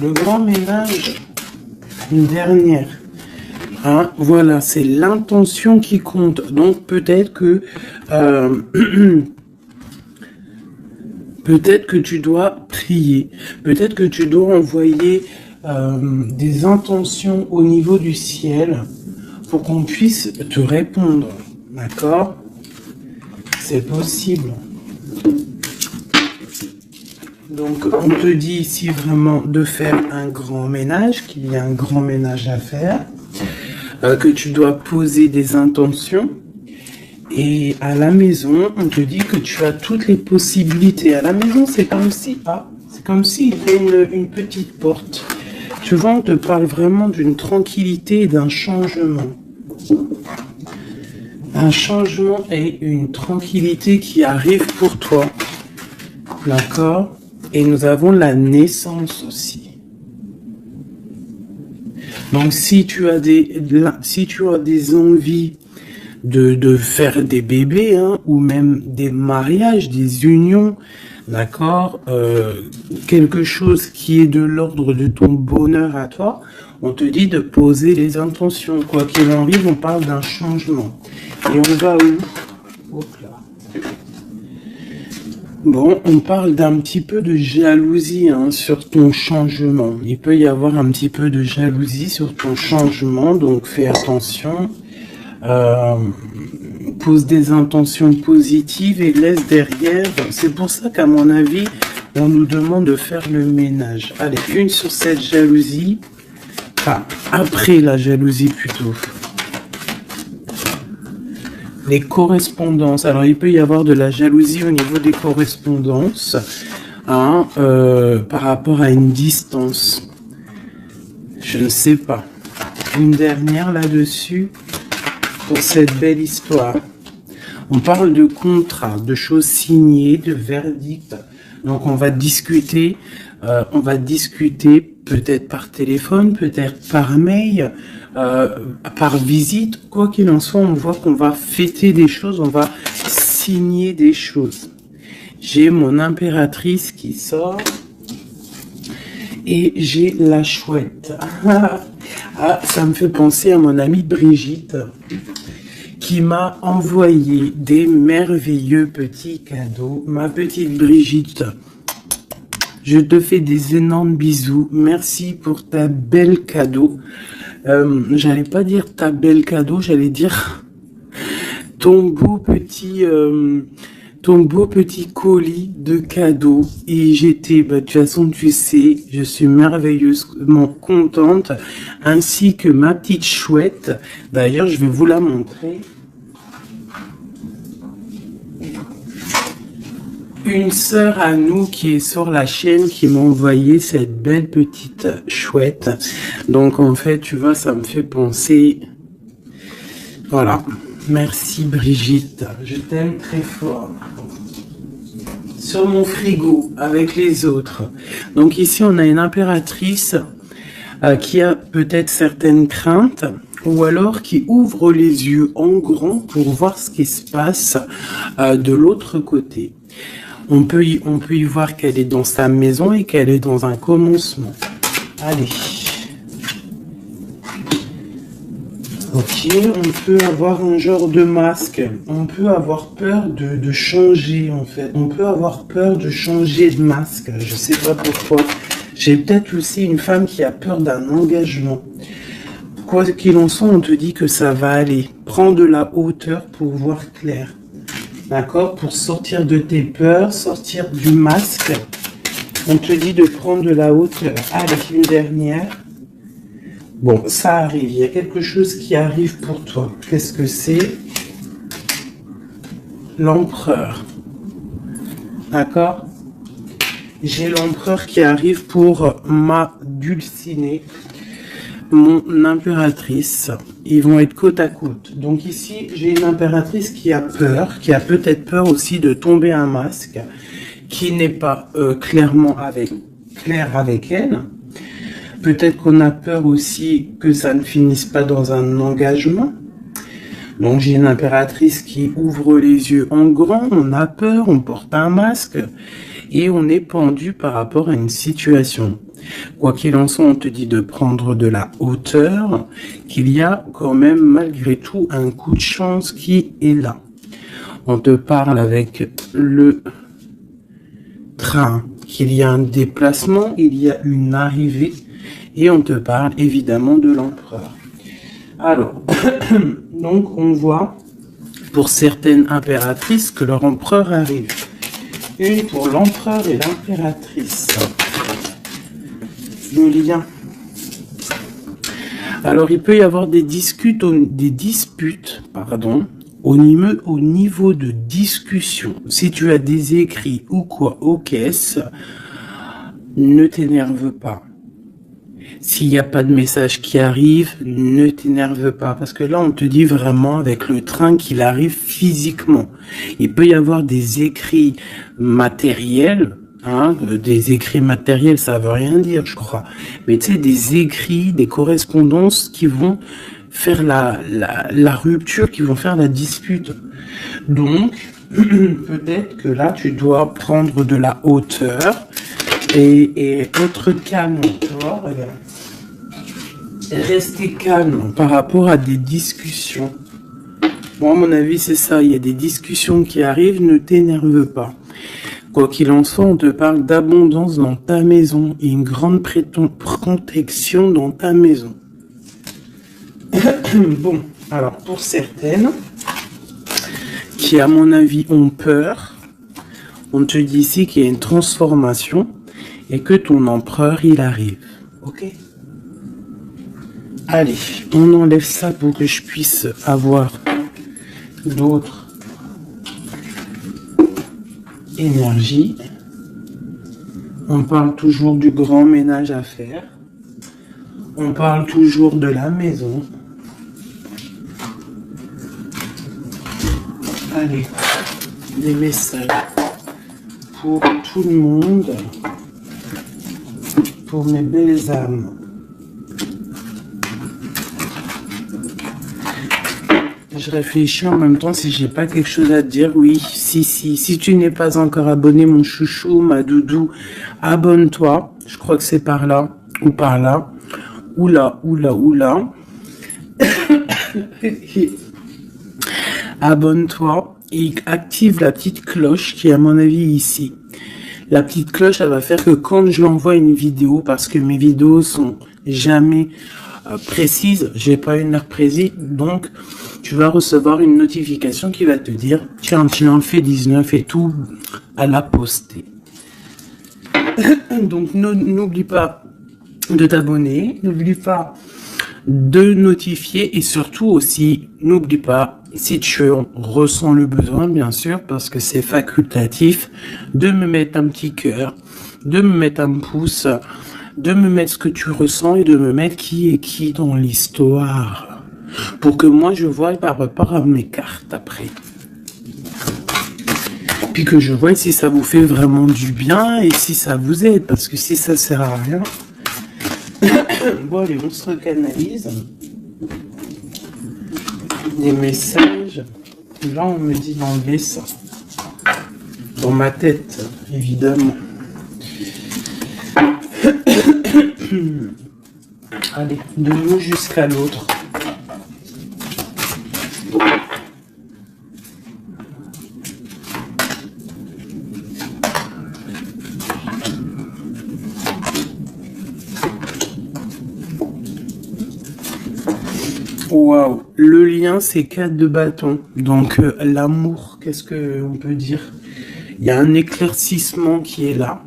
Le grand ménage, une dernière. Hein, voilà, c'est l'intention qui compte. Donc peut-être que peut-être que tu dois prier. Peut-être que tu dois envoyer des intentions au niveau du ciel pour qu'on puisse te répondre. D'accord? C'est possible. Donc, on te dit ici vraiment de faire un grand ménage, qu'il y a un grand ménage à faire, que tu dois poser des intentions. Et à la maison, on te dit que tu as toutes les possibilités. À la maison, c'est comme si, c'est comme s'il y a une petite porte. Tu vois, on te parle vraiment d'une tranquillité et d'un changement. Un changement et une tranquillité qui arrive pour toi. D'accord? Et nous avons la naissance aussi. Donc si tu as des envies de faire des bébés, hein, ou même des mariages, des unions, d'accord, quelque chose qui est de l'ordre de ton bonheur à toi, on te dit de poser les intentions. Quoi qu'il arrive, on parle d'un changement. Et on va où? Hop là. Bon, on parle d'un petit peu de jalousie, hein, sur ton changement. Il peut y avoir un petit peu de jalousie sur ton changement, donc fais attention. Pose des intentions positives et laisse derrière. C'est pour ça qu'à mon avis, on nous demande de faire le ménage. Allez, une sur cette jalousie. Enfin, après la jalousie plutôt. Les correspondances. Alors, il peut y avoir de la jalousie au niveau des correspondances, hein, par rapport à une distance. Je ne sais pas. Une dernière là-dessus pour cette belle histoire. On parle de contrat, de choses signées, de verdicts. Donc, on va discuter peut-être par téléphone, peut-être par mail, par visite. Quoi qu'il en soit, on voit qu'on va fêter des choses, on va signer des choses. J'ai mon impératrice qui sort et j'ai la chouette. Ça me fait penser à mon amie Brigitte qui m'a envoyé des merveilleux petits cadeaux. Ma petite Brigitte, je te fais des énormes bisous. Merci pour ta belle cadeau. J'allais pas dire ta belle cadeau, j'allais dire ton beau petit colis de cadeaux. Et j'étais, de toute façon, tu sais, je suis merveilleusement contente, ainsi que ma petite chouette. D'ailleurs, je vais vous la montrer. Une sœur à nous qui est sur la chaîne qui m'a envoyé cette belle petite chouette. Donc en fait, tu vois, ça me fait penser. Voilà. Merci Brigitte. Je t'aime très fort. Sur mon frigo avec les autres. Donc ici, on a une impératrice qui a peut-être certaines craintes, ou alors qui ouvre les yeux en grand pour voir ce qui se passe de l'autre côté. On peut y voir qu'elle est dans sa maison et qu'elle est dans un commencement. Allez. Ok, on peut avoir un genre de masque. On peut avoir peur de changer, en fait. On peut avoir peur de changer de masque. Je sais pas pourquoi. J'ai peut-être aussi une femme qui a peur d'un engagement. Quoi qu'il en soit, on te dit que ça va aller. Prends de la hauteur pour voir clair. D'accord? Pour sortir de tes peurs, sortir du masque, on te dit de prendre de la hauteur. Allez, une dernière. Bon, ça arrive. Il y a quelque chose qui arrive pour toi. Qu'est-ce que c'est? L'empereur. D'accord? J'ai l'empereur qui arrive pour ma dulcinée, mon impératrice. Ils vont être côte à côte. Donc ici, j'ai une impératrice qui a peur, qui a peut-être peur aussi de tomber un masque, qui n'est pas clair avec elle. Peut-être qu'on a peur aussi que ça ne finisse pas dans un engagement. Donc j'ai une impératrice qui ouvre les yeux en grand, on a peur, on porte un masque et on est pendu par rapport à une situation. Quoi qu'il en soit, on te dit de prendre de la hauteur, qu'il y a quand même malgré tout un coup de chance qui est là. On te parle avec le train, qu'il y a un déplacement, il y a une arrivée, et on te parle évidemment de l'empereur. Alors, donc on voit pour certaines impératrices que leur empereur arrive. Une pour l'empereur et l'impératrice. Le lien. Alors il peut y avoir des disputes, au niveau de discussion. Si tu as des écrits ou quoi aux caisses, ne t'énerve pas. S'il n'y a pas de message qui arrive, ne t'énerve pas. Parce que là, on te dit vraiment avec le train qu'il arrive physiquement. Il peut y avoir des écrits matériels. Des écrits matériels, ça veut rien dire, je crois. Mais tu sais, des écrits, des correspondances qui vont faire la rupture, qui vont faire la dispute. Donc, peut-être que là, tu dois prendre de la hauteur et être calme, tu vois, regarde. Rester calme par rapport à des discussions. Bon, à mon avis, c'est ça. Il y a des discussions qui arrivent, ne t'énerve pas. Quoi qu'il en soit, on te parle d'abondance dans ta maison et une grande protection dans ta maison. Bon, alors pour certaines qui, à mon avis, ont peur, on te dit ici qu'il y a une transformation et que ton empereur, il arrive. Ok ? Allez, on enlève ça pour que je puisse avoir d'autres énergies. On parle toujours du grand ménage à faire. On parle toujours de la maison. Allez, des messages pour tout le monde, pour mes belles âmes. Je réfléchis en même temps si j'ai pas quelque chose à te dire. Oui, si tu n'es pas encore abonné, mon chouchou, ma doudou, abonne-toi. Je crois que c'est par là ou par là. Oula. Abonne-toi et active la petite cloche qui est à mon avis ici. La petite cloche, elle va faire que quand je l'envoie une vidéo, parce que mes vidéos sont jamais précises, j'ai pas une heure précise, donc tu vas recevoir une notification qui va te dire tiens, tu en fais 19 et tout à la poster. Donc n'oublie pas de t'abonner, n'oublie pas de notifier et surtout aussi n'oublie pas, si tu ressens le besoin bien sûr, parce que c'est facultatif, de me mettre un petit cœur, de me mettre un pouce, de me mettre ce que tu ressens et de me mettre qui est qui dans l'histoire. Pour que moi je voie par rapport à mes cartes après. Puis que je vois si ça vous fait vraiment du bien et si ça vous aide. Parce que si ça sert à rien... Bon allez, on se recanalise. Des messages. Là on me dit d'enlever ça. Dans ma tête, évidemment. Allez, de nous jusqu'à l'autre. Waouh, le lien c'est 4 de bâton. Donc l'amour, qu'est-ce que on peut dire? Il y a un éclaircissement qui est là.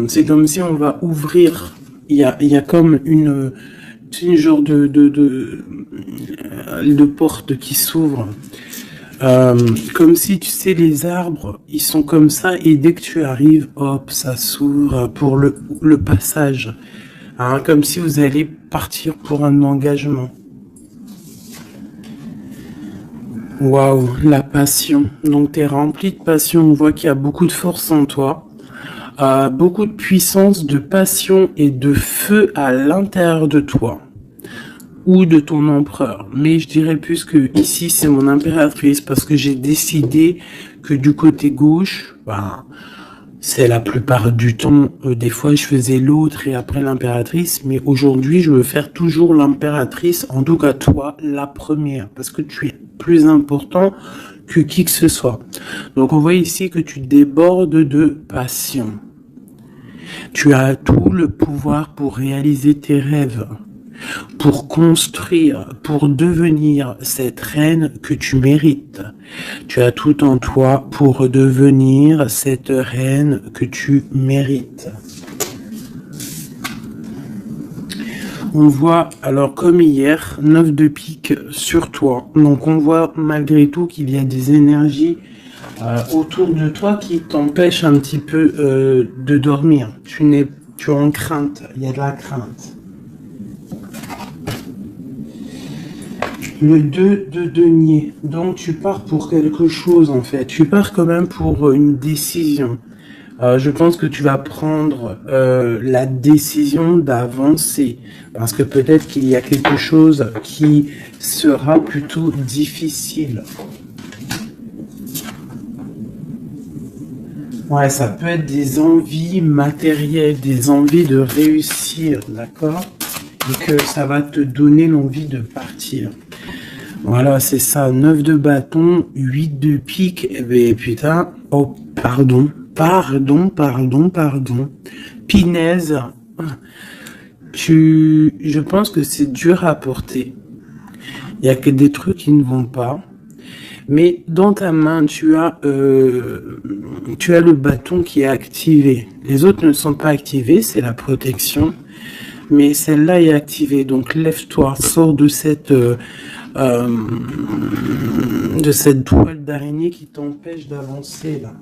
C'est comme si on va ouvrir. Il y a comme une genre de porte qui s'ouvre. Comme si tu sais les arbres, ils sont comme ça et dès que tu arrives, hop, ça s'ouvre pour le passage. Hein, comme si vous allez partir pour un engagement. Waouh, la passion. Donc tu es rempli de passion, on voit qu'il y a beaucoup de force en toi. Beaucoup de puissance, de passion et de feu à l'intérieur de toi. Ou de ton empereur. Mais je dirais plus que ici c'est mon impératrice parce que j'ai décidé que du côté gauche, C'est la plupart du temps, des fois je faisais l'autre et après l'impératrice, mais aujourd'hui je veux faire toujours l'impératrice, en tout cas toi, la première, parce que tu es plus important que qui que ce soit. Donc on voit ici que tu débordes de passion. Tu as tout le pouvoir pour réaliser tes rêves, pour construire, pour devenir cette reine que tu mérites. Tu as tout en toi pour devenir cette reine que tu mérites. On voit, alors comme hier, 9 de pique sur toi. Donc on voit malgré tout qu'il y a des énergies autour de toi qui t'empêchent un petit peu de dormir. Tu es en crainte, il y a de la crainte. Le 2 de denier. Donc tu pars pour quelque chose en fait. Tu pars quand même pour une décision. Je pense que tu vas prendre la décision d'avancer. Parce que peut-être qu'il y a quelque chose qui sera plutôt difficile. Ouais, ça peut être des envies matérielles, des envies de réussir, d'accord? Et que ça va te donner l'envie de partir. Voilà, c'est ça. 9 de bâton, 8 de pique. Eh ben, putain. Oh, pardon. Pinaise. Je pense que c'est dur à porter. Il y a que des trucs qui ne vont pas. Mais dans ta main, tu as le bâton qui est activé. Les autres ne sont pas activés, c'est la protection. Mais celle-là est activée. Donc lève-toi, sors de cette toile d'araignée qui t'empêche d'avancer là.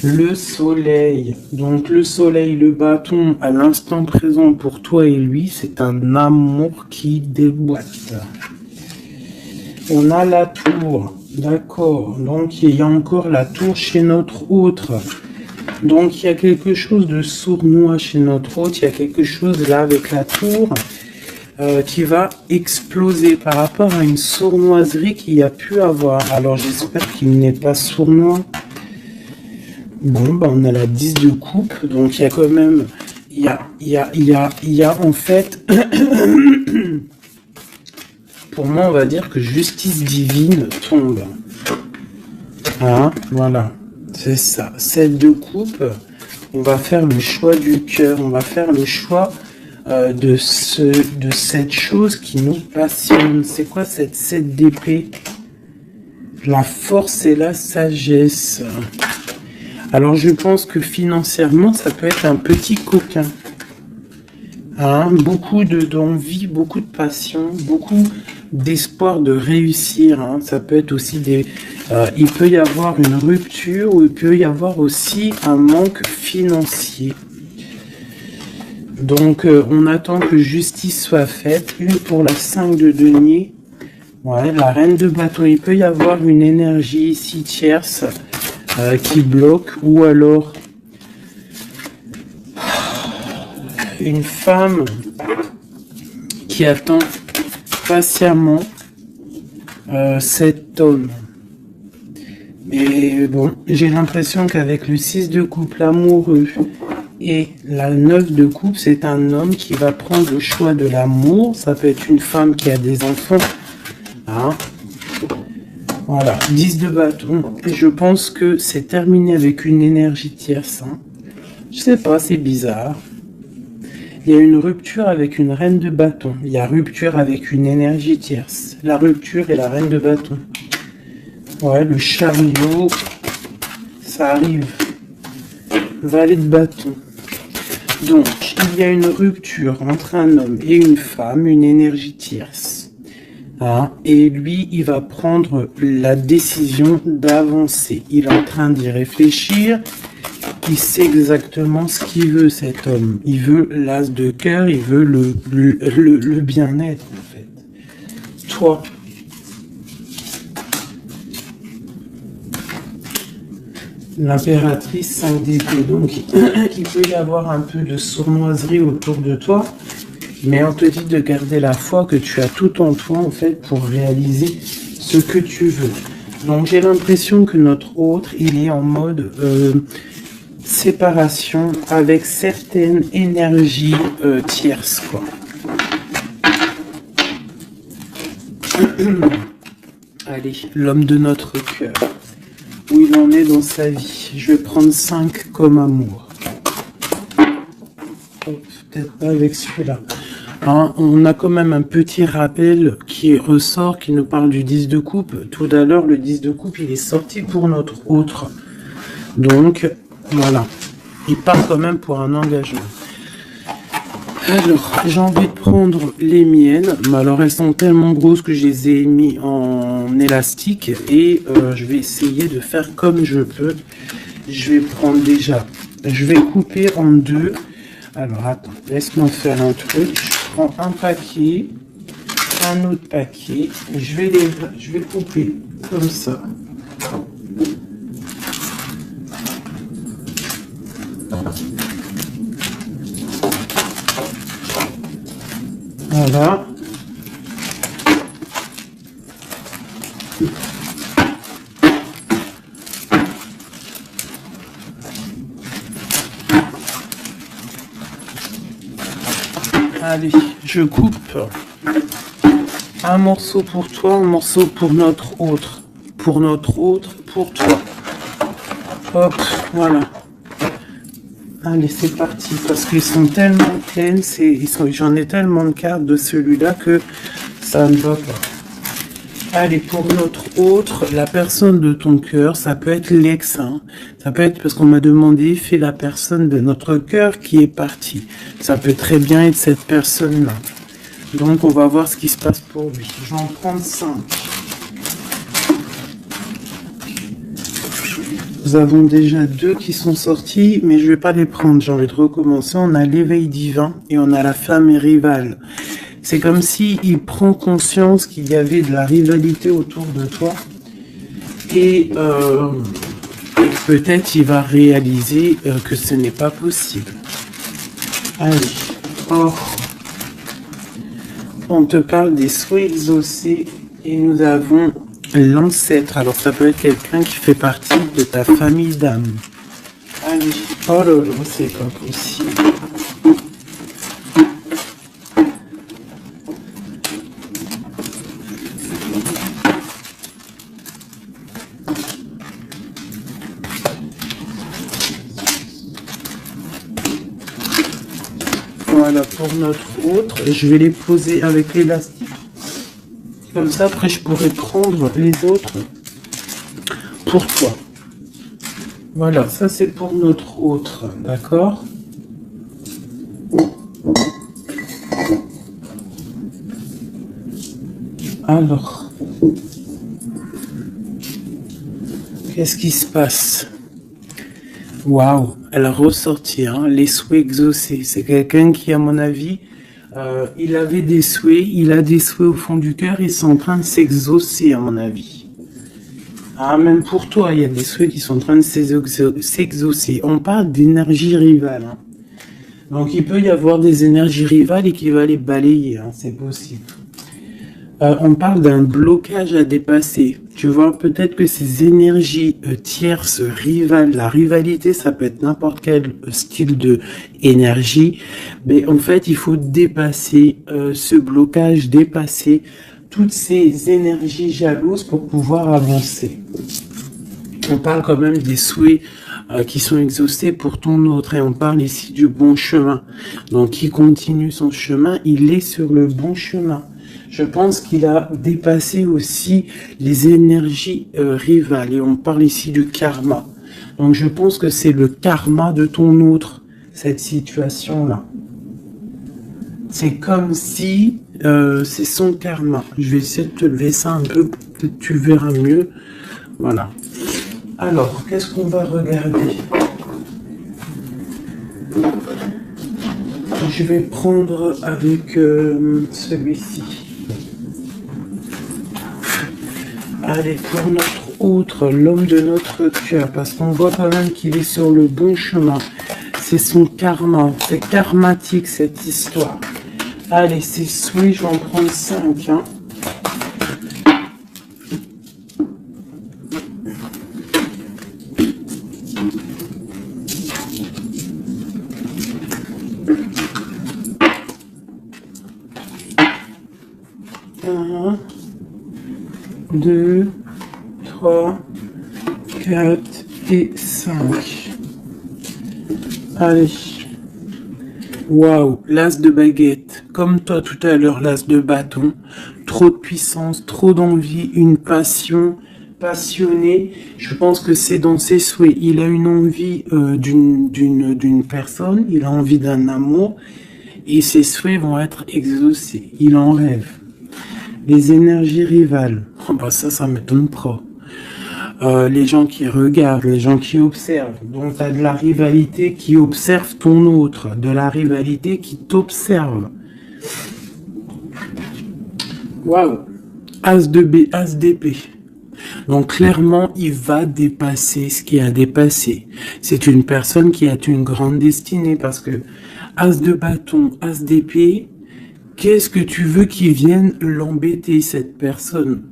Le soleil. Donc le soleil, le bâton, à l'instant présent pour toi et lui, c'est un amour qui déboîte. On a la tour. D'accord. Donc il y a encore la tour chez notre autre. Donc il y a quelque chose de sournois chez notre autre. Il y a quelque chose là avec la tour qui va exploser par rapport à une sournoiserie qu'il y a pu avoir. Alors j'espère qu'il n'est pas sournois. Bon, bah on a la 10 de coupe, donc il y a quand même, il y a en fait, pour moi on va dire que justice divine tombe. Hein, voilà, c'est ça. 7 de coupe, on va faire le choix du cœur, on va faire le choix de cette chose qui nous passionne. C'est quoi cette 7 d'épée? La force et la sagesse. Alors je pense que financièrement, ça peut être un petit coquin. Hein, beaucoup d'envie, beaucoup de passion, beaucoup d'espoir de réussir. Hein. Ça peut être aussi il peut y avoir une rupture ou il peut y avoir aussi un manque financier. Donc on attend que justice soit faite. Une pour la 5 de denier. Ouais, la reine de bâton. Il peut y avoir une énergie ici tierce. Qui bloque, ou alors une femme qui attend patiemment cet homme. Mais bon, j'ai l'impression qu'avec le 6 de coupe, l'amoureux, et la 9 de coupe, c'est un homme qui va prendre le choix de l'amour. Ça peut être une femme qui a des enfants. Hein. Voilà, 10 de bâton. Et je pense que c'est terminé avec une énergie tierce. Hein. Je sais pas, c'est bizarre. Il y a une rupture avec une reine de bâton. Il y a rupture avec une énergie tierce. La rupture et la reine de bâton. Ouais, le chariot. Ça arrive. Valet de bâton. Donc, il y a une rupture entre un homme et une femme, une énergie tierce. Ah, et lui, il va prendre la décision d'avancer. Il est en train d'y réfléchir. Il sait exactement ce qu'il veut, cet homme. Il veut l'as de cœur, il veut le bien-être, en fait. Toi. L'impératrice 5 d'épée. Donc, il peut y avoir un peu de sournoiserie autour de toi. Mais on te dit de garder la foi que tu as tout en toi, en fait, pour réaliser ce que tu veux. Donc j'ai l'impression que notre autre, il est en mode séparation avec certaines énergies tierces, quoi. Allez, l'homme de notre cœur. Où il en est dans sa vie. Je vais prendre 5 comme amour. Peut-être pas avec celui-là. Hein, on a quand même un petit rappel qui ressort, qui nous parle du 10 de coupe. Tout à l'heure, le 10 de coupe, il est sorti pour notre autre. Donc, voilà. Il part quand même pour un engagement. Alors, j'ai envie de prendre les miennes. Mais alors, elles sont tellement grosses que je les ai mis en élastique. Et je vais essayer de faire comme je peux. Je vais prendre déjà... Je vais couper en deux. Alors, attends, laisse-moi faire un truc. Je prends un paquet, un autre paquet. Et je vais couper comme ça. Voilà. Allez, je coupe un morceau pour toi, un morceau pour notre autre. Pour notre autre, pour toi. Hop, voilà. Allez, c'est parti, parce qu'ils sont tellement pleines, j'en ai tellement de cartes de celui-là que ça ne va pas. Allez, pour notre autre, la personne de ton cœur, ça peut être l'ex, hein. Ça peut être parce qu'on m'a demandé, fais la personne de notre cœur qui est partie. Ça peut très bien être cette personne-là. Donc, on va voir ce qui se passe pour lui. Je vais en prendre 5. Nous avons déjà 2 qui sont sortis, mais je ne vais pas les prendre. J'ai envie de recommencer. On a l'éveil divin et on a la femme rivale. C'est comme si il prend conscience qu'il y avait de la rivalité autour de toi. Et peut-être il va réaliser que ce n'est pas possible. Allez. Oh. On te parle des souhaits exaucés et nous avons l'ancêtre. Alors ça peut être quelqu'un qui fait partie de ta famille d'âme. Allez. Oh là là, c'est pas possible. Voilà, pour notre autre, je vais les poser avec l'élastique. Comme ça, après, je pourrai prendre les autres pour toi. Voilà, ça c'est pour notre autre, d'accord? Alors, qu'est-ce qui se passe? Waouh, elle a ressorti, hein, les souhaits exaucés. C'est quelqu'un qui, à mon avis, il avait des souhaits, il a des souhaits au fond du cœur, ils sont en train de s'exaucer, à mon avis. Ah, même pour toi, il y a des souhaits qui sont en train de s'exaucer. On parle d'énergie rivale, hein. Donc, il peut y avoir des énergies rivales et qui va les balayer, hein, c'est possible. On parle d'un blocage à dépasser. Tu vois, peut-être que ces énergies tierces, rivales, la rivalité, ça peut être n'importe quel style de énergie. Mais en fait, il faut dépasser ce blocage, dépasser toutes ces énergies jalouses pour pouvoir avancer. On parle quand même des souhaits qui sont exaucés pour ton autre. Et on parle ici du bon chemin. Donc, qui continue son chemin, il est sur le bon chemin. Je pense qu'il a dépassé aussi les énergies rivales. Et on parle ici du karma. Donc je pense que c'est le karma de ton autre, cette situation-là. C'est comme si c'est son karma. Je vais essayer de te lever ça un peu, peut-être tu verras mieux. Voilà. Alors, qu'est-ce qu'on va regarder? Je vais prendre avec celui-ci. Allez, pour notre autre, l'homme de notre cœur, parce qu'on voit quand même qu'il est sur le bon chemin. C'est son karma, c'est karmatique cette histoire. Allez, c'est souhait, je vais en prendre 5. Hein. 2, 3, 4 et 5. Allez. Waouh, l'as de baguette. Comme toi tout à l'heure, l'as de bâton. Trop de puissance, trop d'envie, une passion, passionné. Je pense que c'est dans ses souhaits. Il a une envie d'une personne, il a envie d'un amour et ses souhaits vont être exaucés. Il en rêve. Les énergies rivales. Oh bah ça m'étonne pas. Les gens qui regardent, les gens qui observent. Donc, tu as de la rivalité qui observe ton autre, de la rivalité qui t'observe. Waouh! As de B, As d'épée. Donc, clairement, il va dépasser ce qui a dépassé. C'est une personne qui a une grande destinée parce que As de bâton, As d'épée, qu'est-ce que tu veux qu'il vienne l'embêter, cette personne?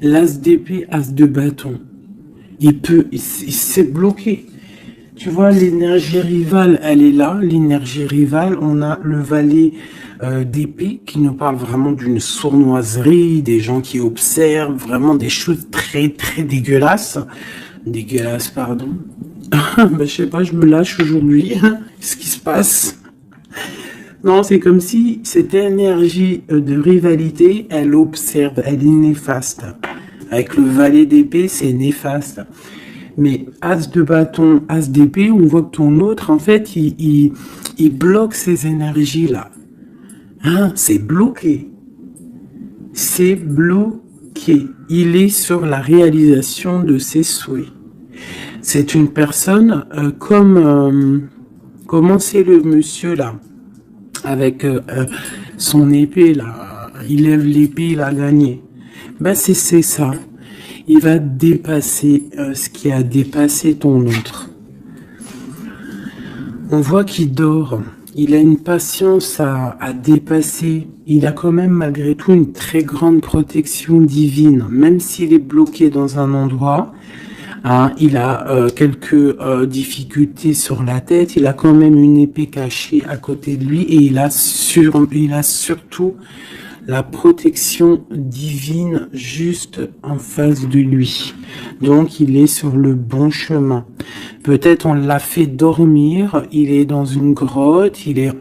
L'As d'épée, As de bâton. Il s'est bloqué. Tu vois, l'énergie rivale, elle est là. L'énergie rivale, on a le valet d'épée qui nous parle vraiment d'une sournoiserie, des gens qui observent vraiment des choses très, très dégueulasses. Dégueulasses, pardon. Ben, je sais pas, je me lâche aujourd'hui. Qu'est-ce qui se passe? Non, c'est comme si cette énergie de rivalité, elle observe, elle est néfaste. Avec le valet d'épée, c'est néfaste. Mais As de bâton, As d'épée, on voit que ton autre, en fait, il bloque ces énergies-là. Hein, c'est bloqué. C'est bloqué. Il est sur la réalisation de ses souhaits. C'est une personne comment c'est le monsieur là, avec son épée là, il lève l'épée, il a gagné. Ben c'est ça. Il va dépasser ce qui a dépassé ton autre. On voit qu'il dort. Il a une patience à dépasser. Il a quand même malgré tout une très grande protection divine. Même s'il est bloqué dans un endroit, hein, il a quelques difficultés sur la tête. Il a quand même une épée cachée à côté de lui. Et il a surtout la protection divine juste en face de lui. Donc, il est sur le bon chemin. Peut-être on l'a fait dormir, il est dans une grotte, il est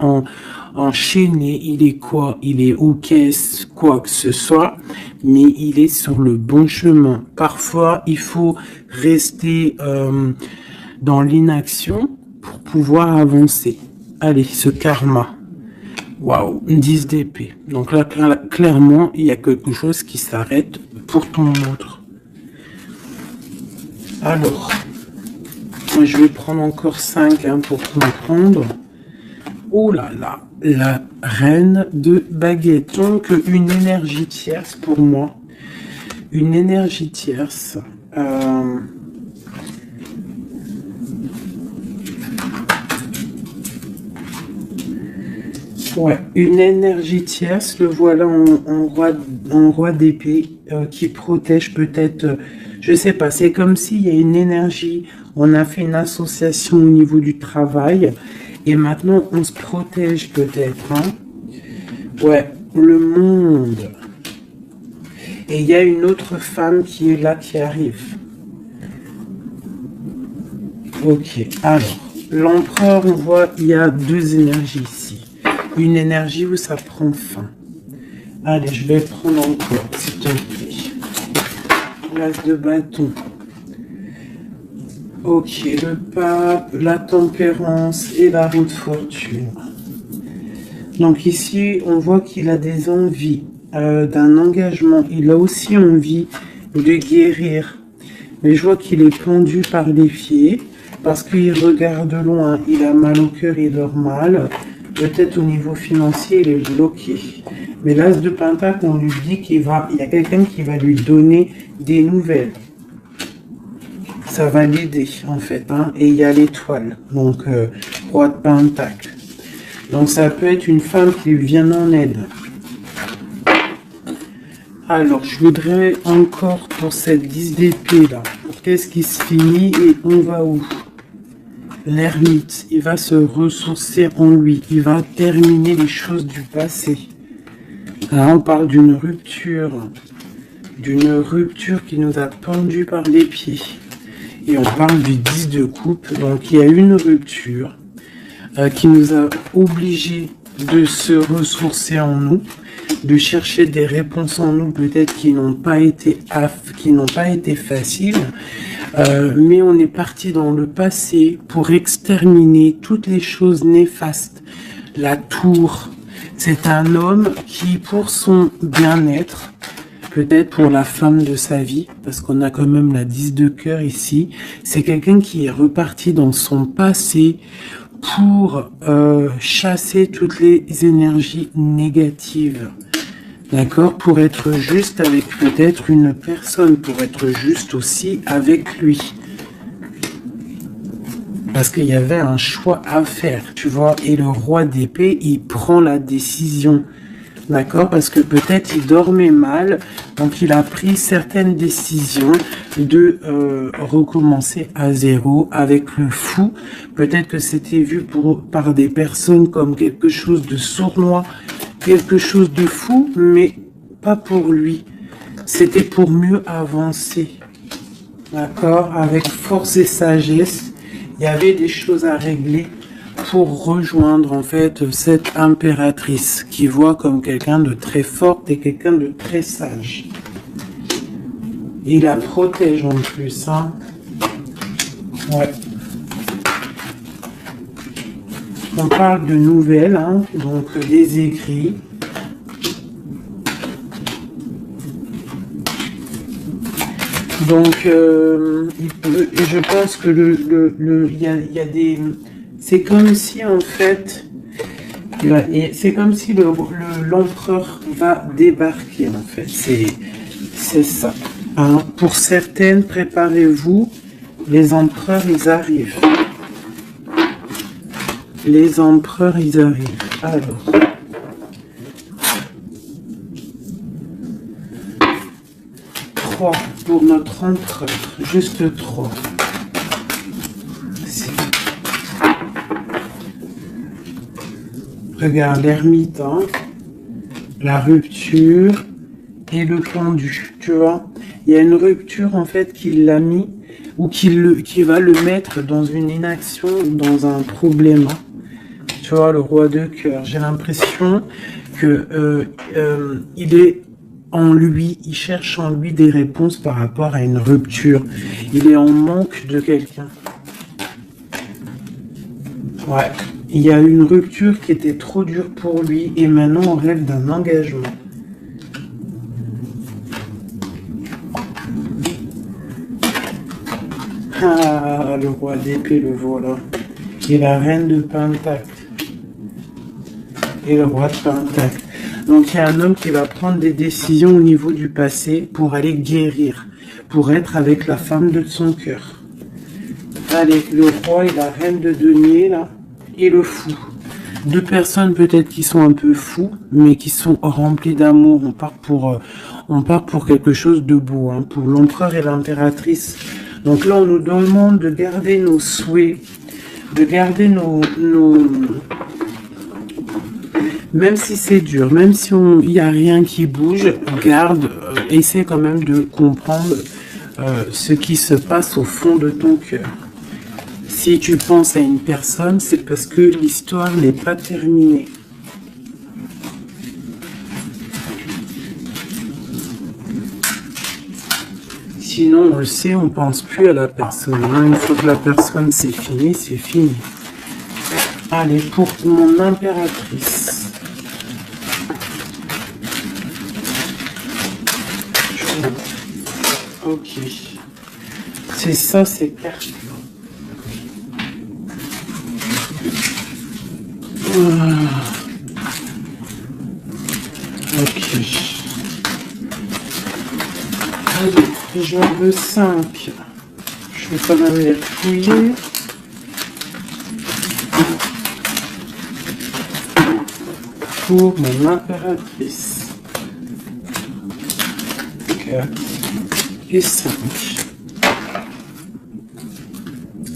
enchaîné, il est quoi? Il est aux caisses, quoi que ce soit, mais il est sur le bon chemin. Parfois, il faut rester dans l'inaction pour pouvoir avancer. Allez, ce karma. Waouh, 10 d'épée. Donc là, clairement, il y a quelque chose qui s'arrête pour ton autre. Alors, moi, je vais prendre encore 5 pour comprendre. Oh là là, la reine de baguette. Donc, une énergie tierce pour moi. Une énergie tierce. Ouais, une énergie tierce, le voilà en roi d'épée qui protège peut-être, je sais pas, c'est comme s'il y a une énergie, on a fait une association au niveau du travail et maintenant on se protège peut-être. Hein. Ouais, le monde. Et il y a une autre femme qui est là, qui arrive. Ok, alors, l'empereur, on voit, il y a 2 énergies ici. Une énergie où ça prend fin. Allez, je vais prendre encore, s'il te plaît. L'as de bâton. Ok, le pape, la tempérance et la roue de fortune. Donc ici, on voit qu'il a des envies d'un engagement. Il a aussi envie de guérir. Mais je vois qu'il est pendu par les pieds parce qu'il regarde loin. Il a mal au cœur, il dort mal. Peut-être au niveau financier, il est bloqué. Mais l'as de pentacle, on lui dit qu'il y a quelqu'un qui va lui donner des nouvelles. Ça va l'aider, en fait. Hein. Et il y a l'étoile. Donc, roi de pentacle. Donc, ça peut être une femme qui lui vient en aide. Alors, je voudrais encore pour cette 10 d'épée là. Qu'est-ce qui se finit et on va où? L'ermite, il va se ressourcer en lui, il va terminer les choses du passé. Là, on parle d'une rupture. d'une rupture qui nous a pendu par les pieds. Et on parle du 10 de coupe. Donc il y a une rupture qui nous a obligés de se ressourcer en nous, de chercher des réponses en nous, peut-être qui n'ont pas été faciles, mais on est parti dans le passé pour exterminer toutes les choses néfastes. La tour, c'est un homme qui, pour son bien-être, peut-être pour la femme de sa vie, parce qu'on a quand même la 10 de cœur ici, c'est quelqu'un qui est reparti dans son passé pour chasser toutes les énergies négatives. D'accord? Pour être juste avec peut-être une personne, pour être juste aussi avec lui. Parce qu'il y avait un choix à faire, tu vois. Et le roi d'épée, il prend la décision. D'accord? Parce que peut-être il dormait mal, donc il a pris certaines décisions de recommencer à zéro avec le fou. Peut-être que c'était vu par des personnes comme quelque chose de sournois, quelque chose de fou, mais pas pour lui. C'était pour mieux avancer. D'accord? Avec force et sagesse, il y avait des choses à régler pour rejoindre en fait cette impératrice qui voit comme quelqu'un de très forte et quelqu'un de très sage. Il la protège en plus, hein. Ouais. On parle de nouvelles, hein, donc des écrits. Donc, je pense que il y a des... C'est comme si, en fait, c'est comme si l'empereur va débarquer, en fait. C'est ça. Hein. Pour certaines, préparez-vous, les empereurs, ils arrivent. Les empereurs, ils arrivent. Alors. Pour notre empereur. Juste 3. Regarde, l'ermite, hein, la rupture et le pendu, tu vois. Il y a une rupture, en fait, qui l'a mis, ou qui va le mettre dans une inaction, dans un problème. Tu vois, le roi de cœur. J'ai l'impression que il est en lui, il cherche en lui des réponses par rapport à une rupture. Il est en manque de quelqu'un. Ouais. Il y a une rupture qui était trop dure pour lui et maintenant on rêve d'un engagement. Ah, le roi d'épée, le voilà. Et la reine de Pentacle. Et le roi de Pentacle. Donc il y a un homme qui va prendre des décisions au niveau du passé pour aller guérir, pour être avec la femme de son cœur. Allez, le roi et la reine de denier, là. Et le fou. Deux personnes peut-être qui sont un peu fous, mais qui sont remplies d'amour. On part pour quelque chose de beau, hein, pour l'empereur et l'impératrice. Donc là, on nous demande de garder nos souhaits, de garder nos... Même si c'est dur, même si il n'y a rien qui bouge, garde, essaie quand même de comprendre ce qui se passe au fond de ton cœur. Si tu penses à une personne, c'est parce que l'histoire n'est pas terminée. Sinon, on le sait, on pense plus à la personne. Une fois que la personne c'est fini, c'est fini. Allez, pour mon impératrice. Ok. C'est ça, c'est carte. Ok. Allez, j'en veux 5. Je vais quand même les fouiller. Pour mon impératrice. 4 et 5.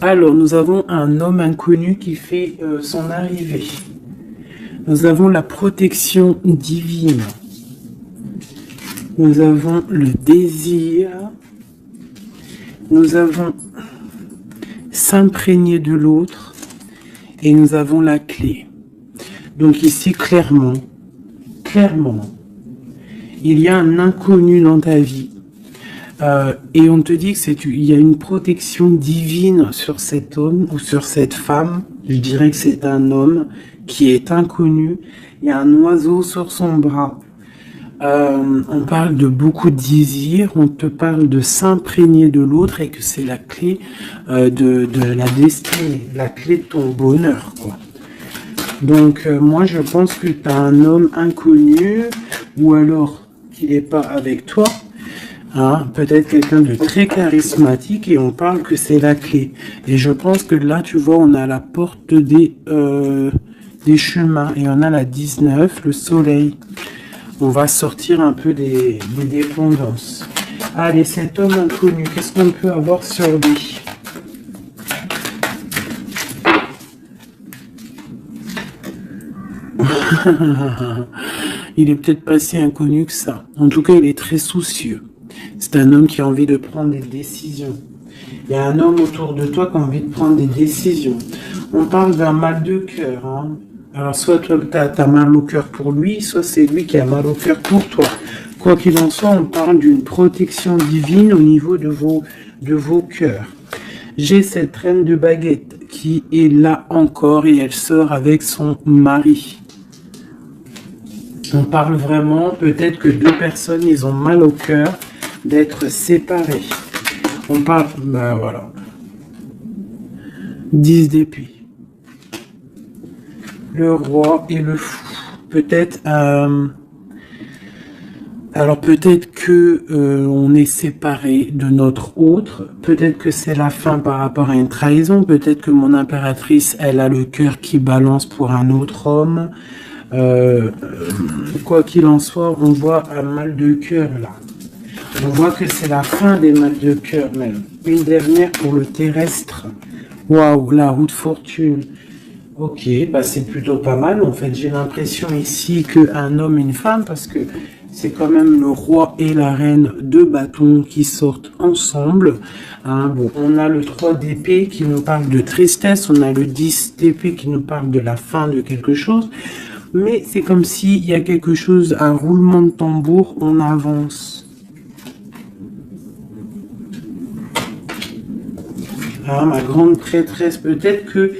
Alors, nous avons un homme inconnu qui fait son arrivée. Nous avons la protection divine. Nous avons le désir. Nous avons s'imprégner de l'autre. Et nous avons la clé. Donc ici, clairement, il y a un inconnu dans ta vie. Et on te dit que il y a une protection divine sur cet homme ou sur cette femme. Je dirais que c'est un homme qui est inconnu. Il y a un oiseau sur son bras. On parle de beaucoup de désirs. On te parle de s'imprégner de l'autre et que c'est la clé de la destinée, la clé de ton bonheur, quoi. Donc moi je pense que tu as un homme inconnu ou alors qu'il n'est pas avec toi. Hein, peut-être quelqu'un de très charismatique et on parle que c'est la clé. Et je pense que là, tu vois, on a la porte des chemins et on a la 19, le soleil. On va sortir un peu des dépendances. Allez, cet homme inconnu, qu'est-ce qu'on peut avoir sur lui? Il est peut-être pas si inconnu que ça. En tout cas, il est très soucieux. C'est un homme qui a envie de prendre des décisions. Il y a un homme autour de toi qui a envie de prendre des décisions. On parle d'un mal de cœur. Hein. Alors, soit toi, tu as mal au cœur pour lui, soit c'est lui qui a mal au cœur pour toi. Quoi qu'il en soit, on parle d'une protection divine au niveau de vos cœurs. J'ai cette reine de baguette qui est là encore et elle sort avec son mari. On parle vraiment, peut-être que deux personnes, ils ont mal au cœur d'être séparés. On parle, ben voilà. 10 d'épée. Le roi et le fou. Peut-être, alors peut-être que on est séparé de notre autre. Peut-être que c'est la fin par rapport à une trahison. Peut-être que mon impératrice, elle a le cœur qui balance pour un autre homme. Quoi qu'il en soit, on voit un mal de cœur là. On voit que c'est la fin des mal de cœur même. Une dernière pour le terrestre. Waouh, la roue de fortune. Ok, bah c'est plutôt pas mal. En fait, j'ai l'impression ici qu'un homme et une femme, parce que c'est quand même le roi et la reine de bâtons qui sortent ensemble. Hein, bon, on a le 3 d'épée qui nous parle de tristesse. On a le 10 d'épée qui nous parle de la fin de quelque chose. Mais c'est comme s'il y a quelque chose, un roulement de tambour, on avance. Ah, ma grande prêtresse, peut-être que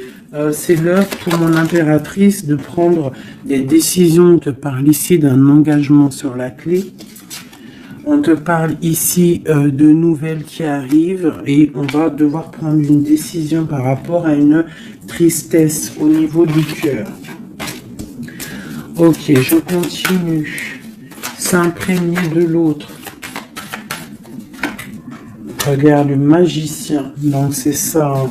c'est l'heure pour mon impératrice de prendre des décisions. On te parle ici d'un engagement sur la clé. On te parle ici de nouvelles qui arrivent et on va devoir prendre une décision par rapport à une tristesse au niveau du cœur. Ok, je continue. S'imprégner de l'autre. Regarde, le magicien. Donc c'est ça. Hein.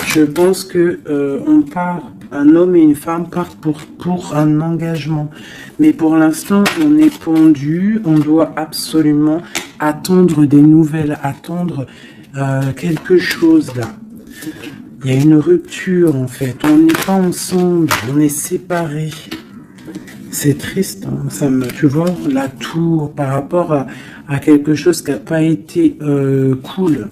Je pense que on part, un homme et une femme partent pour un engagement. Mais pour l'instant, on est pendu. On doit absolument attendre des nouvelles, attendre quelque chose là. Il y a une rupture en fait. On n'est pas ensemble, on est séparés. C'est triste, hein. Ça me, tu vois, la tour par rapport à quelque chose qui n'a pas été cool.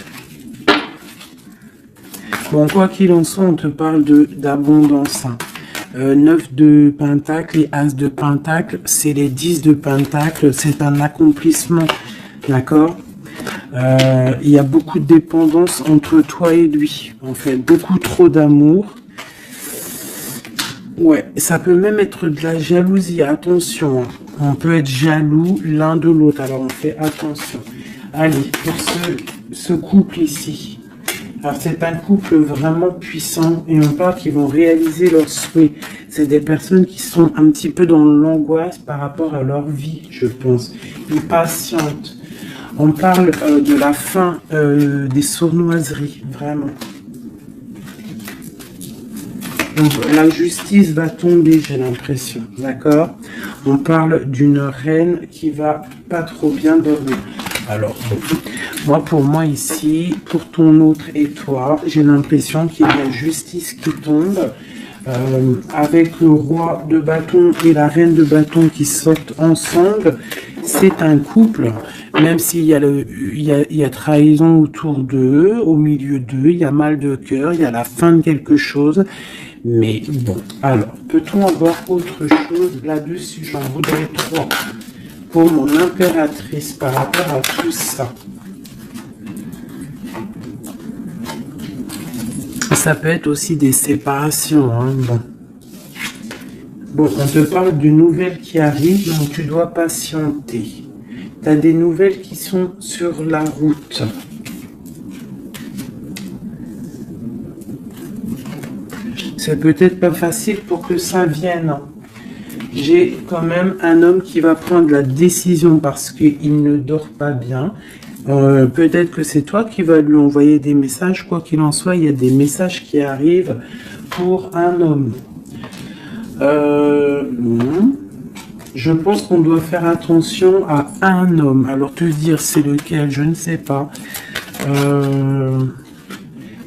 Bon, quoi qu'il en soit, on te parle d'abondance. Hein. 9 de pentacle et as de pentacle, c'est les 10 de pentacle, c'est un accomplissement, d'accord. Il y a beaucoup de dépendance entre toi et lui, en fait, beaucoup trop d'amour. Ouais, ça peut même être de la jalousie, attention, hein. On peut être jaloux l'un de l'autre, alors on fait attention. Allez, pour ce couple ici, alors c'est un couple vraiment puissant et on parle qu'ils vont réaliser leurs souhaits. C'est des personnes qui sont un petit peu dans l'angoisse par rapport à leur vie, je pense. Ils patientent. On parle de la fin des sournoiseries, vraiment. Donc la justice va tomber, j'ai l'impression, d'accord? On parle d'une reine qui va pas trop bien dormir. Alors, pour moi ici, pour ton autre et toi, j'ai l'impression qu'il y a justice qui tombe, avec le roi de bâton et la reine de bâton qui sortent ensemble, c'est un couple, même s'il y a il y a trahison autour d'eux, au milieu d'eux, il y a mal de cœur, il y a la fin de quelque chose. Mais bon, alors, peut-on avoir autre chose là-dessus? J'en voudrais 3 pour mon impératrice par rapport à tout ça. Ça peut être aussi des séparations, hein, bon. Bon, on te parle d'une nouvelle qui arrive, donc tu dois patienter. Tu as des nouvelles qui sont sur la route. C'est peut-être pas facile pour que ça vienne. J'ai quand même un homme qui va prendre la décision parce qu'il ne dort pas bien. Peut-être que c'est toi qui vas lui envoyer des messages. Quoi qu'il en soit, il y a des messages qui arrivent pour un homme. Je pense qu'on doit faire attention à un homme. Alors te dire c'est lequel, je ne sais pas.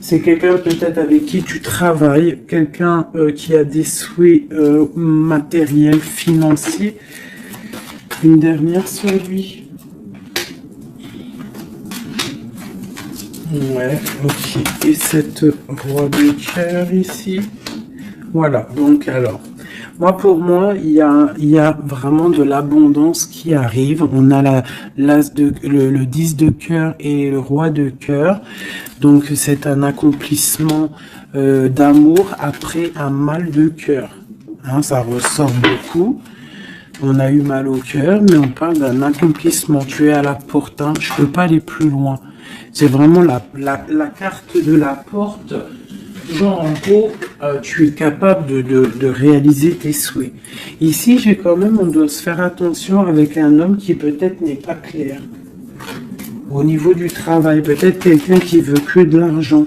C'est quelqu'un peut-être avec qui tu travailles, quelqu'un qui a des souhaits matériels, financiers. Une dernière sur lui. Ouais, ok. Et cette roi de cœur ici. Voilà, donc alors. Pour moi, il y a vraiment de l'abondance qui arrive. On a le 10 de cœur et le roi de cœur. Donc, c'est un accomplissement d'amour après un mal de cœur. Hein, ça ressort beaucoup. On a eu mal au cœur, mais on parle d'un accomplissement. Tu es à la porte, hein, je peux pas aller plus loin. C'est vraiment la carte de la porte. Genre, en gros, tu es capable de réaliser tes souhaits. Ici, on doit se faire attention avec un homme qui peut-être n'est pas clair. Au niveau du travail, peut-être quelqu'un qui veut que de l'argent.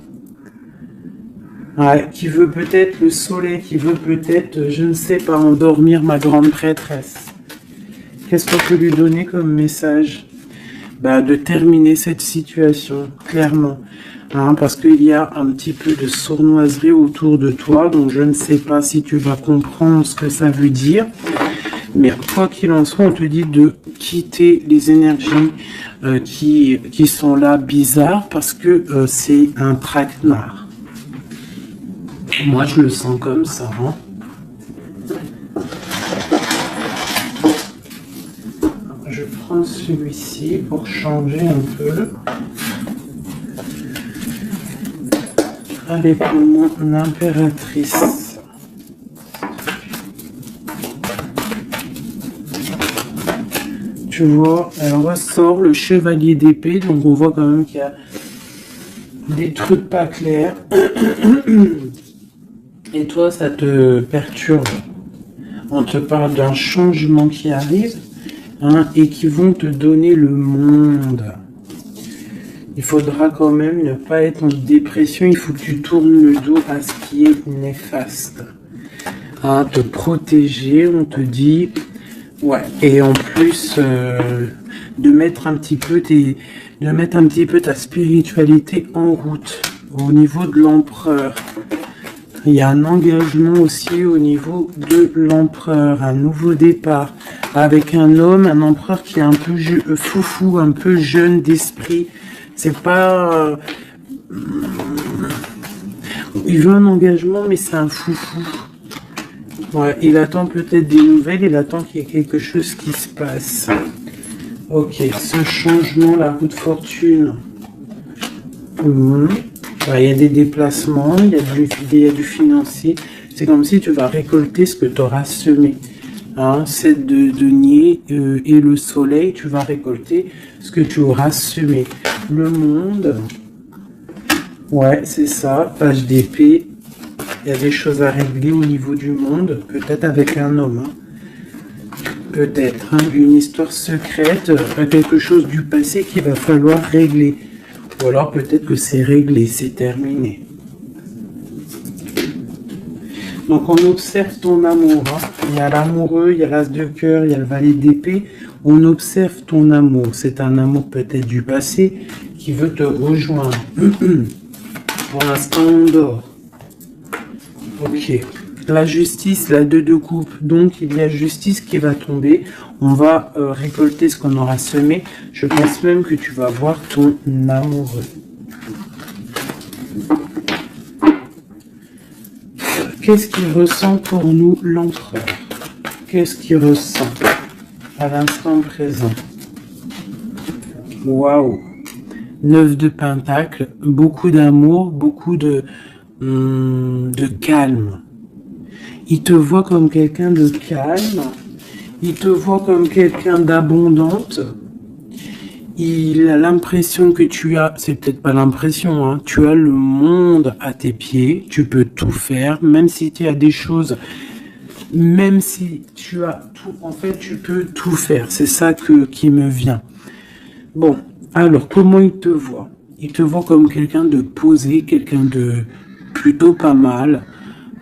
Ouais, qui veut peut-être le soleil, qui veut peut-être, je ne sais pas, endormir ma grande prêtresse. Qu'est-ce qu'on peut lui donner comme message? De terminer cette situation, clairement. Hein, parce qu'il y a un petit peu de sournoiserie autour de toi, donc je ne sais pas si tu vas comprendre ce que ça veut dire. Mais quoi qu'il en soit, on te dit de quitter les énergies qui sont là bizarres, parce que c'est un traquenard. Moi, je le sens comme ça. Hein. Je prends celui-ci pour changer un peu. Allez, pour mon impératrice. Tu vois, elle ressort le chevalier d'épée, donc on voit quand même qu'il y a des trucs pas clairs. Et toi, ça te perturbe. On te parle d'un changement qui arrive, hein, et qui vont te donner le monde. Il faudra quand même ne pas être en dépression. Il faut que tu tournes le dos à ce qui est néfaste. Hein, te protéger, on te dit. Ouais. Et en plus, de mettre un petit peu ta spiritualité en route. Au niveau de l'empereur. Il y a un engagement aussi au niveau de l'empereur. Un nouveau départ. Avec un homme, un empereur qui est un peu foufou, un peu jeune d'esprit. C'est pas... il veut un engagement, mais c'est un foufou. Ouais, il attend peut-être des nouvelles, il attend qu'il y ait quelque chose qui se passe. Ok, ce changement, la roue de fortune. Il y a des déplacements, il y a du financier. C'est comme si tu vas récolter ce que tu auras semé. Hein, 7 de denier et le soleil, tu vas récolter ce que tu auras semé. Le monde, ouais, c'est ça, page d'épée. Il y a des choses à régler au niveau du monde, peut-être avec un homme. Hein. Peut-être, hein, une histoire secrète, quelque chose du passé qu'il va falloir régler. Ou alors peut-être que c'est réglé, c'est terminé. Donc on observe ton amour. Hein. Il y a l'amoureux, il y a l'as de cœur, il y a le valet d'épée. On observe ton amour. C'est un amour peut-être du passé qui veut te rejoindre. Pour l'instant, on dort. Ok. La justice, la 2 de coupe. Donc, il y a justice qui va tomber. On va récolter ce qu'on aura semé. Je pense même que tu vas voir ton amoureux. Qu'est-ce qu'il ressent pour nous, l'empereur? Qu'est-ce qu'il ressent à l'instant présent? Waouh! 9 de Pentacle, beaucoup d'amour, beaucoup de calme. Il te voit comme quelqu'un de calme, il te voit comme quelqu'un d'abondante. Il a l'impression que tu as, c'est peut-être pas l'impression, hein, tu as le monde à tes pieds, tu peux tout faire, même si tu as des choses, même si tu as tout, en fait, tu peux tout faire. C'est ça qui me vient. Bon, alors, comment il te voit? Il te voit comme quelqu'un de posé, quelqu'un de plutôt pas mal,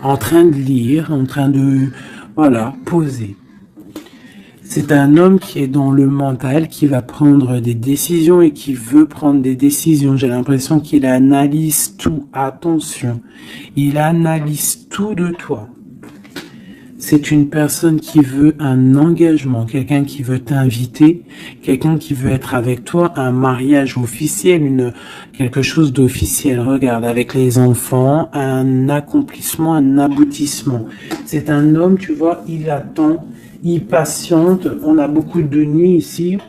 en train de lire, en train de, voilà, poser. C'est un homme qui est dans le mental, qui va prendre des décisions et qui veut prendre des décisions. J'ai l'impression qu'il analyse tout. Attention, il analyse tout de toi. C'est une personne qui veut un engagement, quelqu'un qui veut t'inviter, quelqu'un qui veut être avec toi, un mariage officiel, quelque chose d'officiel. Regarde, avec les enfants, un accomplissement, un aboutissement. C'est un homme, tu vois, il attend, il patiente. On a beaucoup de nuits ici.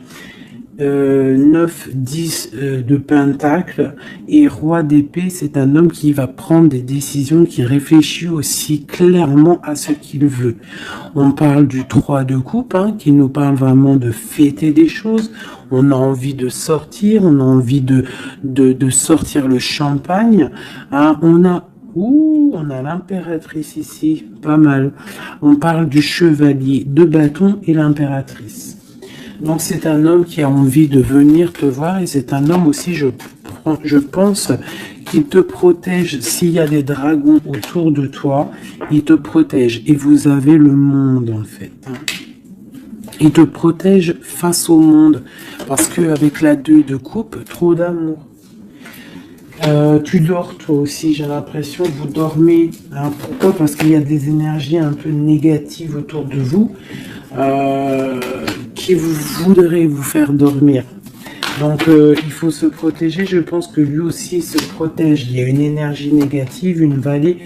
9, 10 de Pentacle et Roi d'épée, c'est un homme qui va prendre des décisions, qui réfléchit aussi clairement à ce qu'il veut. On parle du 3 de coupe, hein, qui nous parle vraiment de fêter des choses. On a envie de sortir, on a envie de sortir le champagne. Hein, on a l'impératrice ici, pas mal. On parle du chevalier de bâton et l'impératrice. Donc c'est un homme qui a envie de venir te voir et c'est un homme aussi, je pense, qui te protège. S'il y a des dragons autour de toi, il te protège. Et vous avez le monde en fait. Il te protège face au monde. Parce qu'avec la 2 de coupe, trop d'amour. Tu dors toi aussi, j'ai l'impression, vous dormez. Hein, pourquoi? Parce qu'il y a des énergies un peu négatives autour de vous. Qui voudrait vous faire dormir. Donc il faut se protéger. Je pense que lui aussi se protège. Il y a une énergie négative, une vallée,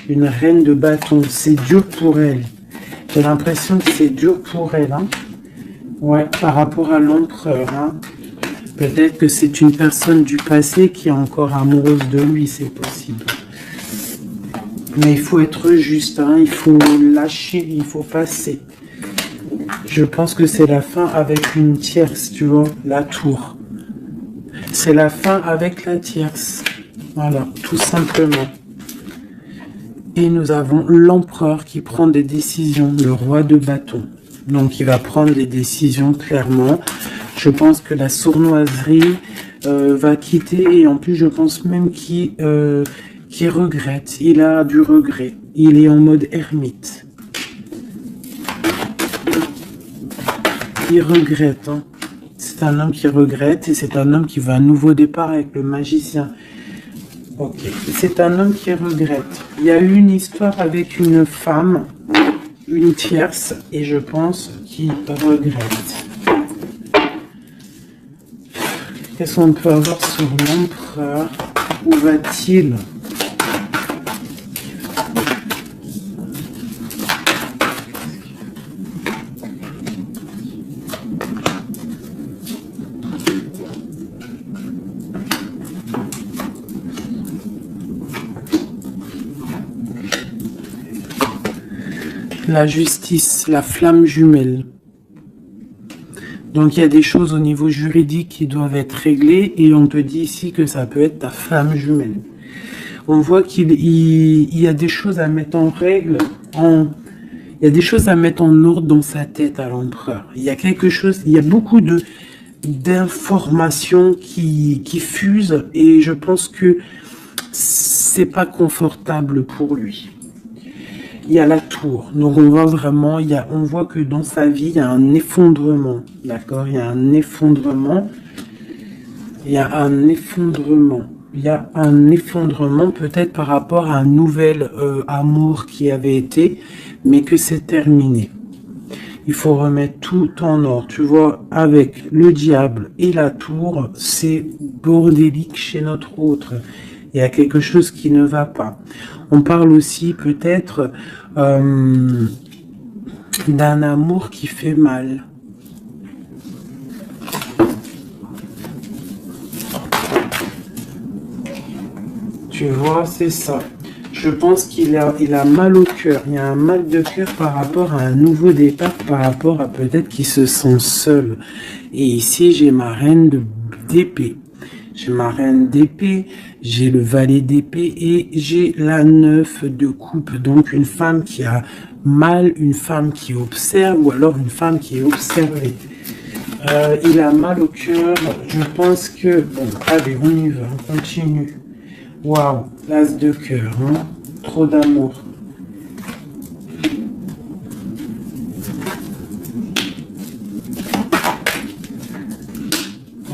une reine de bâton. C'est dur pour elle. J'ai l'impression que c'est dur pour elle. Hein. Ouais, par rapport à l'empereur. Hein. Peut-être que c'est une personne du passé qui est encore amoureuse de lui, c'est possible. Mais il faut être juste. Hein. Il faut lâcher, il faut passer. Je pense que c'est la fin avec une tierce, tu vois, la tour. C'est la fin avec la tierce. Voilà, tout simplement. Et nous avons l'empereur qui prend des décisions, le roi de bâton. Donc il va prendre des décisions clairement. Je pense que la sournoiserie va quitter et en plus je pense même qu'il regrette. Il a du regret. Il est en mode ermite. Il regrette. Hein. C'est un homme qui regrette et c'est un homme qui veut un nouveau départ avec le magicien. Ok. C'est un homme qui regrette. Il y a eu une histoire avec une femme, une tierce, et je pense qu'il regrette. Qu'est-ce qu'on peut avoir sur l'empereur? Où va-t-il? La justice, la flamme jumelle. Donc il y a des choses au niveau juridique qui doivent être réglées et on te dit ici que ça peut être ta flamme jumelle. On voit qu'il y a des choses à mettre en règle, il y a des choses à mettre en ordre dans sa tête à l'empereur. Il y a quelque chose, il y a beaucoup d'informations qui fusent et je pense que c'est pas confortable pour lui. Il y a la tour, donc on voit vraiment, on voit que dans sa vie, il y a un effondrement, d'accord? Il y a un effondrement, il y a un effondrement. il y a un effondrement peut-être par rapport à un nouvel amour qui avait été, mais que c'est terminé. Il faut remettre tout en ordre. Tu vois, avec le diable et la tour, c'est bordélique chez notre autre. Il y a quelque chose qui ne va pas. On parle aussi peut-être d'un amour qui fait mal. Tu vois, c'est ça. Je pense qu'il a mal au cœur. Il y a un mal de cœur par rapport à un nouveau départ, par rapport à peut-être qu'il se sent seul. Et ici, j'ai ma reine d'épée. J'ai ma reine d'épée, j'ai le valet d'épée et j'ai la 9 de coupe. Donc une femme qui a mal, une femme qui observe ou alors une femme qui est observée. Il a mal au cœur. Je pense que... Bon, allez, on y va, on continue. Waouh, l'as de cœur, hein? Trop d'amour.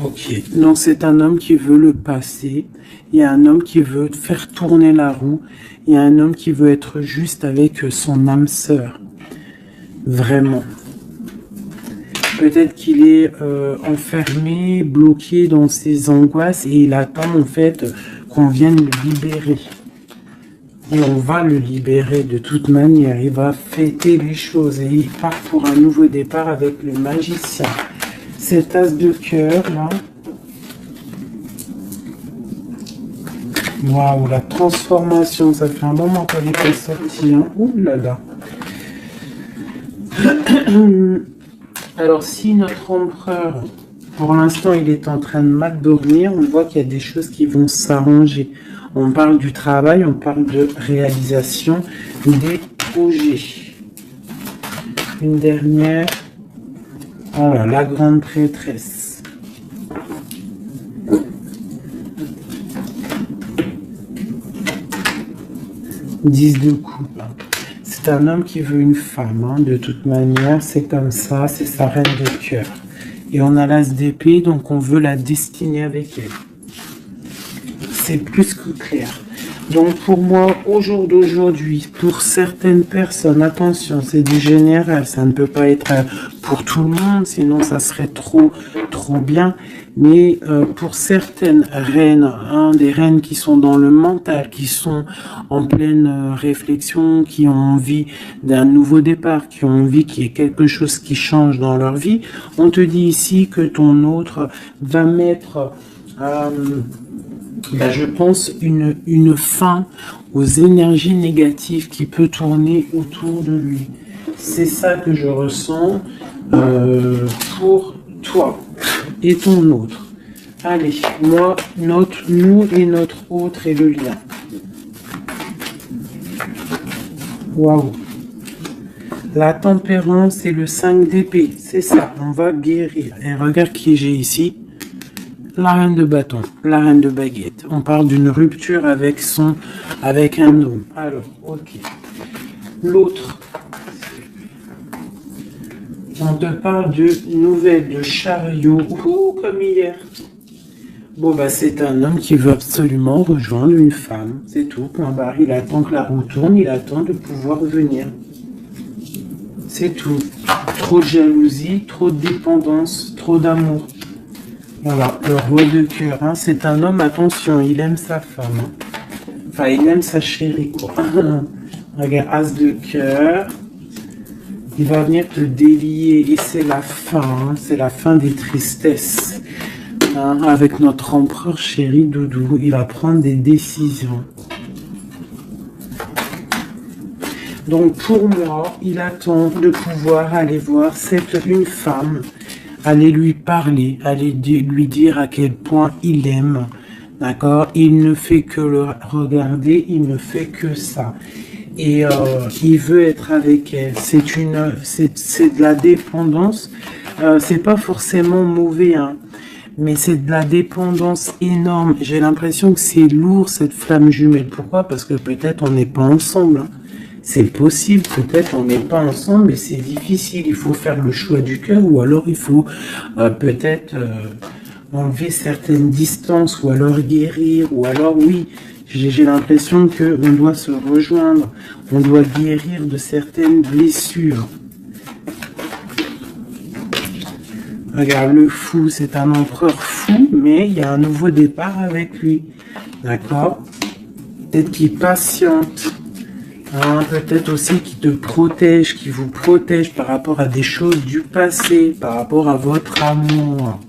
Ok, donc c'est un homme qui veut le passé. Il y a un homme qui veut faire tourner la roue. Il y a un homme qui veut être juste avec son âme sœur. Vraiment. Peut-être qu'il est enfermé, bloqué dans ses angoisses et il attend en fait qu'on vienne le libérer. Et on va le libérer de toute manière. Il va fêter les choses et il part pour un nouveau départ avec le magicien. Cet as de cœur là. Waouh, la transformation, ça fait un bon moment qu'elle n'est pas sortie. Hein. Ouh là là. Alors si notre empereur, pour l'instant, il est en train de mal dormir, on voit qu'il y a des choses qui vont s'arranger. On parle du travail, on parle de réalisation des projets. Une dernière. Voilà, la grande prêtresse. Dix de coupe. C'est un homme qui veut une femme, hein, de toute manière, c'est comme ça, c'est sa reine de cœur. Et on a l'as d'épée, donc on veut la destiner avec elle. C'est plus que clair. Donc pour moi, au jour d'aujourd'hui, pour certaines personnes, attention, c'est du général, ça ne peut pas être pour tout le monde, sinon ça serait trop bien. Mais pour certaines reines, hein, des reines qui sont dans le mental, qui sont en pleine réflexion, qui ont envie d'un nouveau départ, qui ont envie qu'il y ait quelque chose qui change dans leur vie, on te dit ici que ton autre va mettre... je pense une fin aux énergies négatives qui peut tourner autour de lui. C'est ça que je ressens pour toi et ton autre. Allez, moi, nous et notre autre et le lien. Waouh. La tempérance et le 5 d'épée, c'est ça, on va guérir. Et regarde qui j'ai ici. La reine de bâton, la reine de baguette. On parle d'une rupture avec un homme. Alors, ok. L'autre. On te parle de nouvelles de chariot. Ouh, comme hier. Bon, bah, c'est un homme qui veut absolument rejoindre une femme. C'est tout. Point barre. Il attend que la roue tourne. Il attend de pouvoir venir. C'est tout. Trop de jalousie, trop de dépendance, trop d'amour. Voilà, le roi de cœur, hein, c'est un homme, attention, il aime sa femme. Hein. Enfin, il aime sa chérie, quoi. Regarde, as de cœur. Il va venir te délier et c'est la fin, hein, c'est la fin des tristesses. Hein, avec notre empereur chéri Doudou, il va prendre des décisions. Donc pour moi, il attend de pouvoir aller voir une femme, aller lui parler, aller lui dire à quel point il aime, d'accord? Il ne fait que le regarder, il ne fait que ça. Et il veut être avec elle. C'est de la dépendance. C'est pas forcément mauvais, hein, mais c'est de la dépendance énorme. J'ai l'impression que c'est lourd cette flamme jumelle. Pourquoi? Parce que peut-être on n'est pas ensemble. Hein. C'est possible, peut-être on n'est pas ensemble, mais c'est difficile. Il faut faire le choix du cœur, ou alors il faut peut-être enlever certaines distances, ou alors guérir, ou alors oui, j'ai l'impression qu'on doit se rejoindre, on doit guérir de certaines blessures. Regarde, le fou, c'est un empereur fou, mais il y a un nouveau départ avec lui. D'accord? Peut-être qu'il patiente. Hein, peut-être aussi qu'il te protège, qu'il vous protège par rapport à des choses du passé, par rapport à votre amour.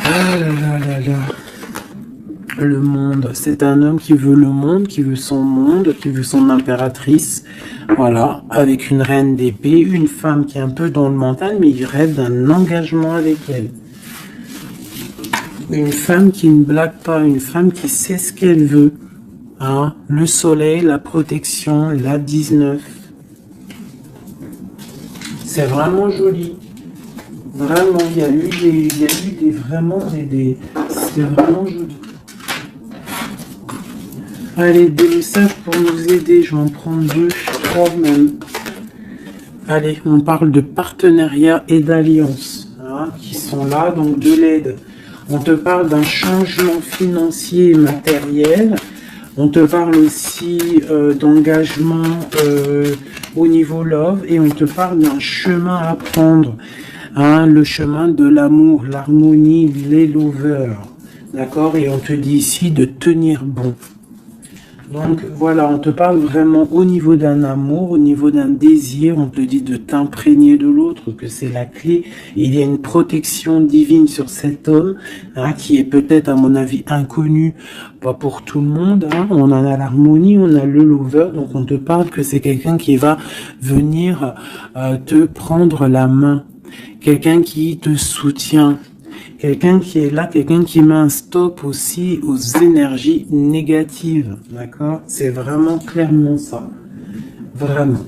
Ah là là là là. Le monde, c'est un homme qui veut le monde, qui veut son monde, qui veut son impératrice. Voilà, avec une reine d'épée, une femme qui est un peu dans le mental, mais il rêve d'un engagement avec elle. Une femme qui ne blague pas, une femme qui sait ce qu'elle veut. Hein, le soleil, la protection, la 19. C'est vraiment joli. Vraiment, il y a eu des c'est vraiment joli. Allez, des messages pour nous aider, je vais en prendre 2, 3 même. Allez, on parle de partenariat et d'alliance, hein, qui sont là, donc de l'aide. On te parle d'un changement financier et matériel. On te parle aussi d'engagement au niveau love, et on te parle d'un chemin à prendre. Hein, le chemin de l'amour, l'harmonie, les lovers. D'accord? Et on te dit ici de tenir bon. Donc voilà, on te parle vraiment au niveau d'un amour, au niveau d'un désir, on te dit de t'imprégner de l'autre, que c'est la clé. Il y a une protection divine sur cet homme, hein, qui est peut-être à mon avis inconnu, pas pour tout le monde. Hein. On en a l'harmonie, on a le lover, donc on te parle que c'est quelqu'un qui va venir te prendre la main, quelqu'un qui te soutient. Quelqu'un qui est là, quelqu'un qui met un stop aussi aux énergies négatives, d'accord? C'est vraiment clairement ça, vraiment.